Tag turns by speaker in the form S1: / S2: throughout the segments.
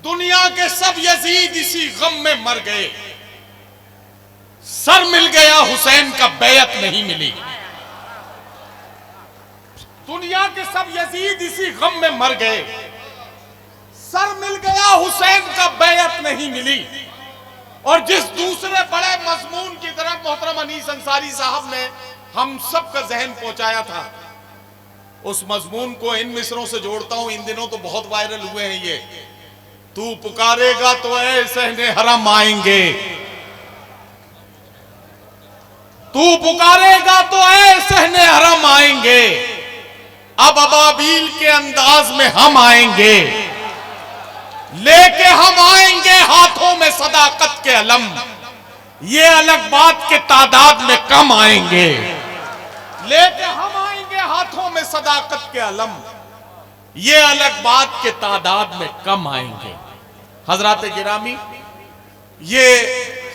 S1: दुनिया के सब यजीद इसी गम में मर गए, सर मिल गया हुसैन का बैयत नहीं मिली। दुनिया के सब यजीद इसी गम में मर गए, सर मिल गया हुसैन का बैयत नहीं मिली। और जिस दूसरे बड़े मजमून की तरफ मोहतरम अनीस अंसारी साहब ने हम सब का जहन पहुंचाया था, उस मजमून को इन मिसरों से जोड़ता हूं। इन दिनों तो बहुत वायरल हुए हैं ये, तू पुकारेगा तो ऐ सहने हरम आएंगे, तू पुकारेगा तो ऐ सहने हरम आएंगे, अब अबाबील के अंदाज में हम आएंगे, लेके हम आएंगे हाथों में सदाकत के अलम, ये अलग बात के तादाद में कम आएंगे, लेके हम आएंगे हाथों में सदाकत के अलम, ये अलग बात के तादाद में कम आएंगे। हजरात गिरामी, ये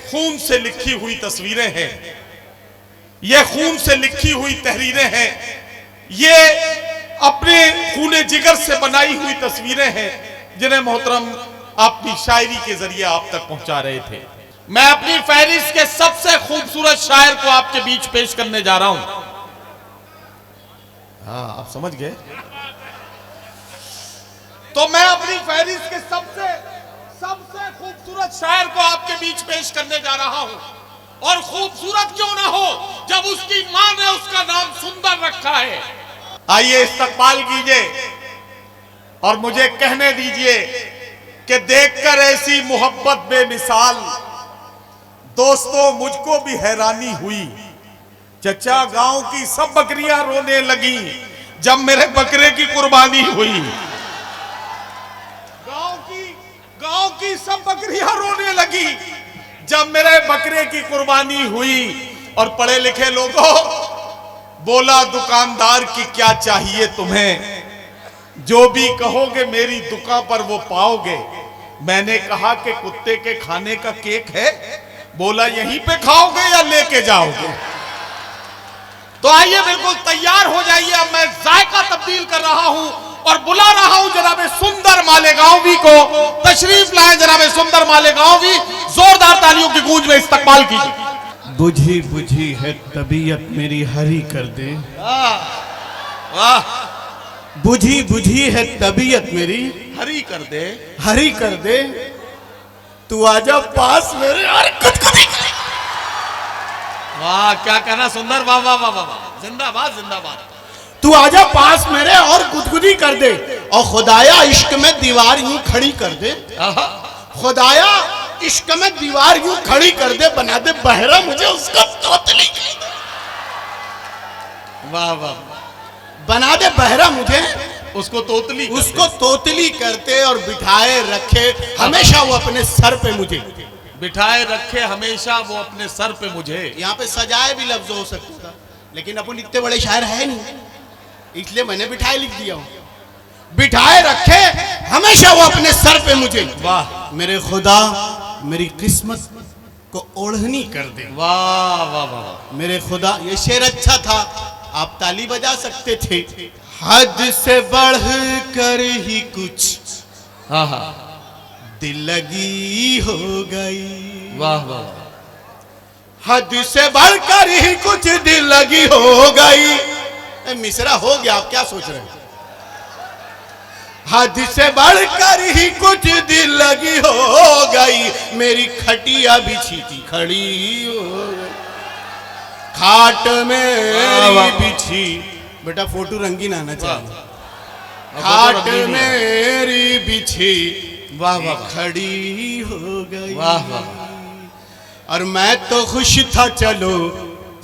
S1: खून से लिखी हुई तस्वीरें हैं, ये खून से लिखी हुई तहरीरें हैं, ये अपने खूने जिगर से बनाई हुई तस्वीरें हैं जिन्हें मोहतरम अपनी शायरी के जरिए आप तक पहुंचा रहे थे। मैं अपनी फहरिस्त के सबसे खूबसूरत शायर को आपके बीच पेश करने जा रहा हूं। हाँ, आप समझ गए। तो मैं अपनी फहरिस्त के सबसे खूबसूरत शायर को आपके बीच पेश करने जा रहा हूं। और खूबसूरत क्यों ना हो जब उसकी मां ने उसका नाम सुंदर रखा है। आइए इस्तकबाल कीजिए और मुझे कहने दीजिए कि देखकर ऐसी मोहब्बत बेमिसाल दोस्तों मुझको भी हैरानी हुई। चचा, गांव की सब बकरियां रोने लगी जब मेरे बकरे की कुर्बानी हुई। गांव की सब बकरियां रोने लगी जब मेरे बकरे की कुर्बानी हुई। और पढ़े लिखे लोगों, बोला दुकानदार की क्या चाहिए तुम्हें, जो भी कहोगे मेरी दुकान पर वो पाओगे। मैंने कहा कि कुत्ते के खाने का केक है, बोला यहीं पे खाओगे या लेके जाओगे। तो आइए बिल्कुल तैयार हो जाइए, अब मैं जायका तब्दील कर रहा हूं और बुला रहा हूं जनाबे सुंदर मालेगांवी को। तशरीफ लाए जनाबे सुंदर मालेगांवी, जोरदार तालियों की गूंज में इस्तकबाल कीजिए।
S2: बुझी बुझी है तबीयत मेरी हरी कर दे,
S1: वाह,
S2: बुझी बुझी है तबीयत मेरी
S1: हरी कर दे,
S2: हरी कर दे, तू आजा पास मेरे और गुदगुदी।
S1: वाह, क्या कहना सुंदर, वाह वाह वाह वाह, जिंदाबाद जिंदाबाद।
S2: तू आजा पास मेरे और गुदगुदी कर दे, और खुदाया इश्क में दीवार यूं खड़ी कर दे, खुदाया इश्क में दीवार यूं खड़ी कर दे, बना दे बहरा मुझे उसका तोतली।
S1: वाह वाह,
S2: बना दे बहरा मुझे
S1: उसको तोतली
S2: करते और बिठाए रखे हमेशा वो अपने सर पे मुझे,
S1: बिठाए रखे हमेशा वो अपने सर पे मुझे।
S2: यहाँ पे सजाए भी लफ्ज हो सकता था, लेकिन अपन इतने बड़े शायर है नहीं, इसलिए मैंने बिठाए लिख दिया हूँ। बिठाए रखे हमेशा वो अपने सर पे मुझे।
S1: वाह
S2: मेरे खुदा, मेरी किस्मत को ओढ़नी कर दे।
S1: वाह वाह वाह,
S2: मेरे खुदा, ये शेर अच्छा था, आप ताली बजा सकते थे। हद से बढ़ कर ही कुछ
S1: हाँ हाँ,
S2: दिल लगी हो गई।
S1: वाह वाह,
S2: हद से बढ़कर ही कुछ दिल लगी हो गई। मिसरा हो गया, आप क्या सोच रहे हैं। हद से बढ़कर ही कुछ दिल लगी हो गई, मेरी खटिया बिछी थी खड़ी हो गई, खाट मेरी बिछी। बेटा फोटो रंगीन आना चाहिए। खाट मेरी बिछी,
S1: वाह वाह,
S2: खड़ी हो गई।
S1: वाह वाह,
S2: और मैं तो खुश था, चलो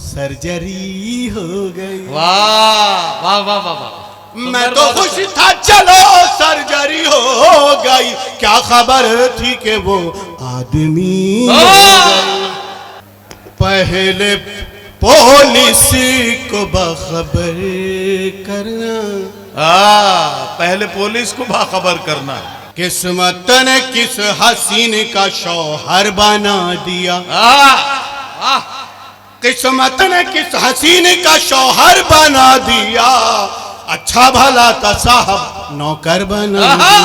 S2: सर्जरी हो गई।
S1: वाह वाह वाह वाह,
S2: मैं तो खुश था, चलो सर्जरी हो गई, क्या खबर थी कि वो आदमी हो गई। पहले पुलिस को बाखबर करना,
S1: पहले पुलिस को बाखबर करना।
S2: किस्मत ने किस हसीन का शौहर बना दिया, किस्मत ने किस हसीन का शौहर बना दिया, अच्छा भला था साहब नौकर बना दिया।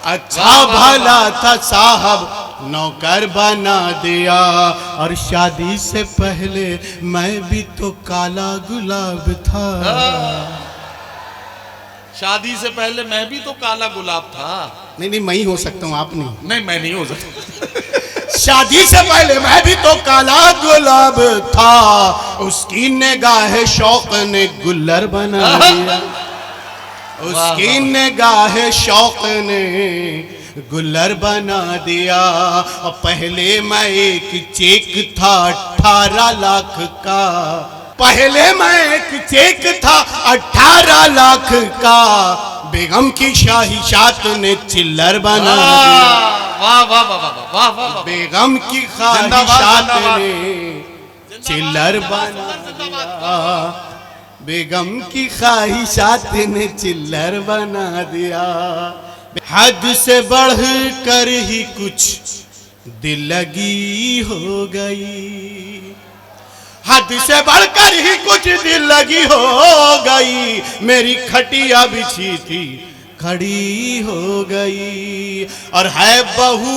S2: अच्छा भला था साहब नौकर बना दिया। और शादी से पहले मैं भी तो काला गुलाब था।
S1: शादी से पहले मैं भी तो काला गुलाब था।
S2: नहीं नहीं, मैं ही हो सकता हूँ, आप नहीं।
S1: नहीं, मैं नहीं हो सकता।
S2: शादी से पहले मैं भी तो काला गुलाब था, उसकी निगाह शौक ने गुल्लर बना दिया। उसकी निगाह शौक ने गुल्लर बना दिया। और पहले मैं एक चेक था 18 लाख का। पहले मैं एक चेक था 18 लाख का, बेगम की शाहीशात ने चिल्लर बना दिया।
S1: वाह वाह वाह वाह वाह वाह।
S2: बेगम की ख्वाहिशात ने चिल्लर बना दिया। बेगम की ख्वाहिशात ने चिल्लर बना दिया। हद से बढ़ कर ही कुछ दिल लगी हो गई। हद से बढ़कर ही कुछ दिल लगी हो गई। मेरी खटिया बिछी थी खड़ी हो गई। और है बहू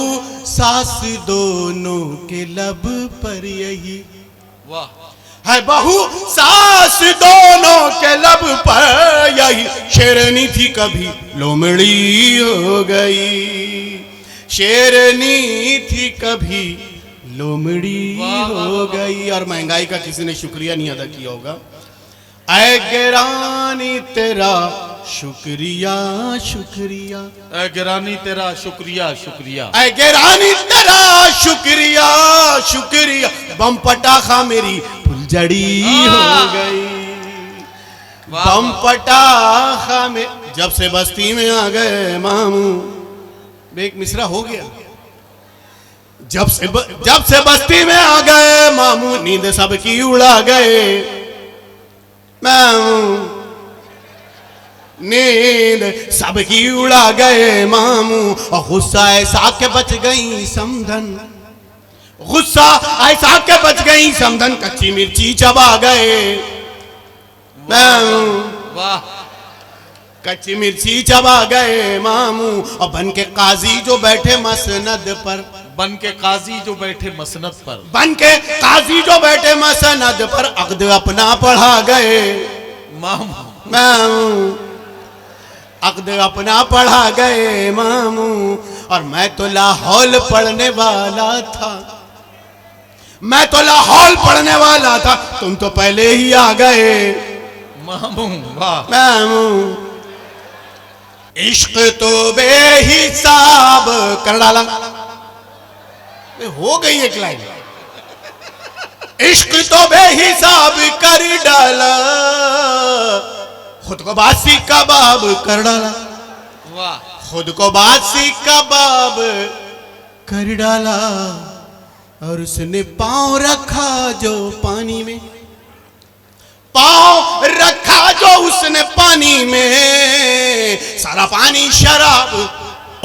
S2: सास दोनों के लब पर यही।
S1: वाह।
S2: है बहू सास दोनों के लब पर यही। शेरनी थी कभी लोमड़ी हो गई। शेरनी थी कभी लोमड़ी हो गई। और महंगाई का किसी ने शुक्रिया नहीं अदा किया होगा। ऐ गिरानी तेरा शुक्रिया शुक्रिया।
S1: ऐ गिरानी तेरा शुक्रिया शुक्रिया।
S2: ऐ गिरानी तेरा शुक्रिया शुक्रिया। बम पटाखा मेरी फुलझड़ी हो गई। बम पटाखा में जब से बस्ती में आ गए मामू। एक मिसरा हो गया। जब से बस्ती में आ गए मामू, नींद सबकी उड़ा गए मामू। नींद सबकी उड़ा गए मामू। और गुस्सा ऐसा के बच गई समधन। गुस्सा ऐसा के बच गई समधन। कच्ची मिर्ची चबा गए मामू।
S1: वाह।
S2: कच्ची मिर्ची चबा गए मामू। और बन के काजी जो बैठे मसनद पर।
S1: बन के काजी जो बैठे मसनद पर।
S2: बन के काजी जो बैठे मसनद पर अक़्द अपना पढ़ा गए मामू। अक़्द अपना पढ़ा गए मामू। और मैं तो लाहौल पढ़ने वाला था। मैं तो लाहौल पढ़ने वाला था, तुम तो पहले ही आ गए
S1: मामू। वाह
S2: मामू। इश्क तो बेहिसाब कर डाला। हो गई एक लाइन। इश्क तो बेहिसाब कर डाला, खुद को बासी कबाब कर डाला।
S1: वाह।
S2: खुद को बासी कबाब कर डाला। और उसने पांव रखा जो पानी में। पांव रखा जो उसने पानी में, सारा पानी शराब।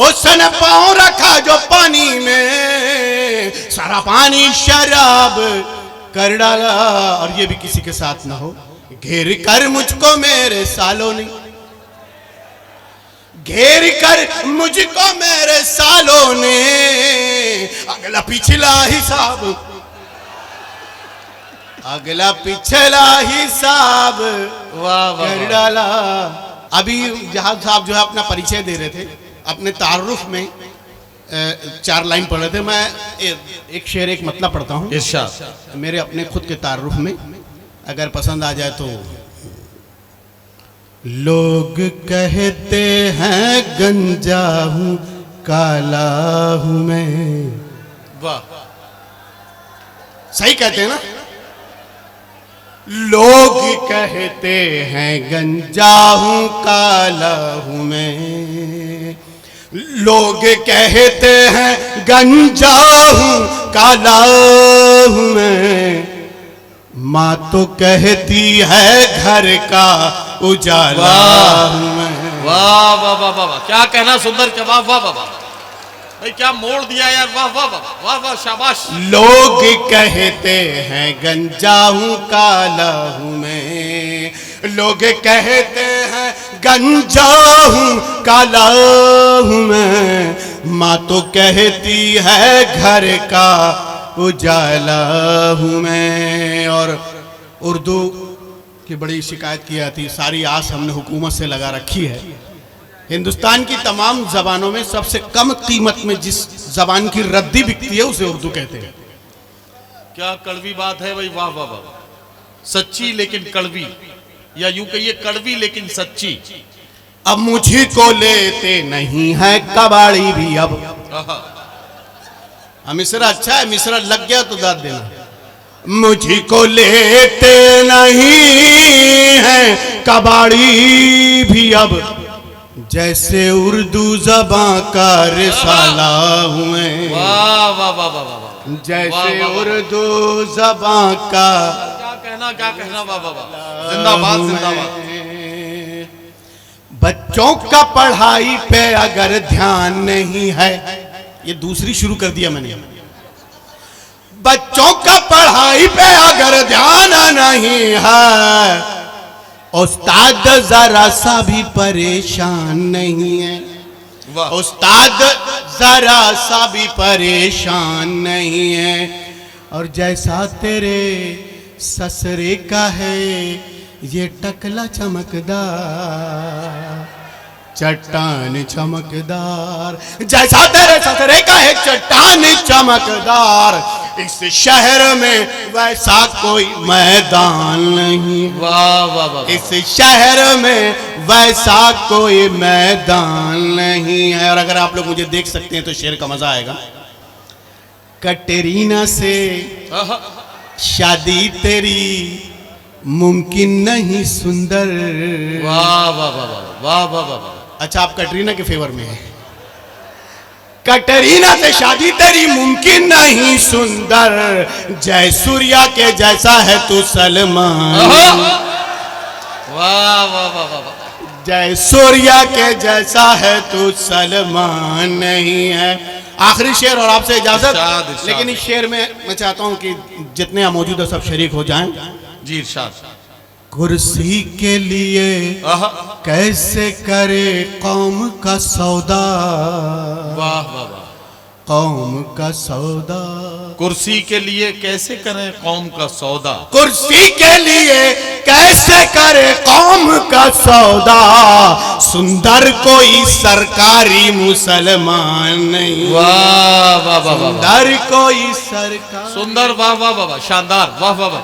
S2: उसने पांव रखा जो पानी में, सारा पानी शराब कर डाला। और ये भी किसी के साथ ना हो। घेर कर मुझको मेरे सालों ने। घेर कर मुझको मेरे सालों ने, अगला पिछला हिसाब। अगला पिछला हिसाब
S1: वाह वाह
S2: कर डाला। अभी जहाज साहब जो है अपना परिचय दे रहे थे, अपने तारुफ में 4 लाइन पढ़ रहे थे। मैं एक शेर एक मतलब पढ़ता हूँ
S1: इरशाद।
S2: मेरे अपने खुद के तारुफ में, अगर पसंद आ जाए तो। लोग कहते हैं गंजा हूँ काला हूँ मैं।
S1: वाह।
S2: सही कहते हैं ना। लोग कहते हैं गंजा हूँ काला हूँ मैं। लोग कहते हैं गंजा हूँ काला हूँ मैं। माँ तो कहती है घर का उजाला हूँ मैं।
S1: वाह वाह वाह वाह वाह। क्या कहना, सुंदर जवाब। वाह वाह वाह भाई, क्या मोड़ दिया यार। वाह वाह वाह वाह वाह, शाबाश।
S2: लोग कहते हैं गंजा हूँ काला हूँ मैं। लोग कहते हैं गंजा हूँ काला हूँ मैं, माँ तो कहती है घर का उजाला हूँ मैं। और उर्दू की बड़ी शिकायत की जाती है, सारी आस हमने हुकूमत से लगा रखी है। हिंदुस्तान की तमाम जबानों में सबसे कम कीमत में जिस जबान की रद्दी बिकती है उसे उर्दू कहते हैं।
S3: क्या कड़वी बात है भाई, वाह वाह वाह, सच्ची लेकिन कड़वी, या यूं कहिए कड़वी लेकिन सच्ची।
S2: अब मुझी को लेते नहीं है कबाड़ी भी अब। मिसरा अच्छा है, मिसरा लग गया तो दाद देना। मुझी को लेते नहीं है कबाड़ी भी अब, जैसे उर्दू जबां का रिसाला हुए।
S3: वाह वाह वाह वाह वाह,
S2: जैसे उर्दू जबां का
S3: क्या कहना, वाह वाह वाह, जिंदाबाद जिंदाबाद।
S2: बच्चों का पढ़ाई पे अगर ध्यान नहीं है, ये दूसरी शुरू कर दिया मैंने। बच्चों का पढ़ाई पे अगर ध्यान नहीं है, उस्ताद जरा सा भी परेशान नहीं है। उस्ताद जरा सा भी परेशान नहीं है। और जैसा तेरे ससरे का है ये टकला चमकदार, चट्टान चमकदार, जैसा तेरे ससरे का है चट्टान चमकदार, इस शहर में वैसा कोई मैदान नहीं।
S3: वाह वाह वाह,
S2: इस शहर में वैसा कोई मैदान नहीं है। और अगर आप लोग मुझे देख सकते हैं तो शेर का मजा आएगा। कटरीना से शादी तेरी मुमकिन नहीं सुंदर।
S3: वाह वाह वाह वाह वाह वाह।
S2: अच्छा, आप कटरीना के फेवर में हैं। कटरीना से शादी तेरी मुमकिन नहीं सुंदर, जय सूर्या के जैसा है तू सलमान।
S3: वाह वाह वाह वाह,
S2: जय सूर्या के जैसा है तू सलमान नहीं है। आखिरी शेर और आपसे इजाजत। लेकिन इस शेर में मैं चाहता हूं कि जितने यहाँ मौजूद है सब शरीक हो जाएं।
S3: जी इरशाद।
S2: कुर्सी के लिए कैसे करे कौम का सौदा।
S3: वाह वाह वाह,
S2: कौम का सौदा।
S3: कुर्सी के लिए कैसे करें कौम का सौदा।
S2: कुर्सी के लिए कैसे करे कौम का सौदा, सुंदर कोई सरकारी मुसलमान नहीं।
S3: वाह वाह वाह,
S2: सुंदर कोई सरकार।
S3: सुंदर, वाह वाह वाह, शानदार, वाह वाह वाह।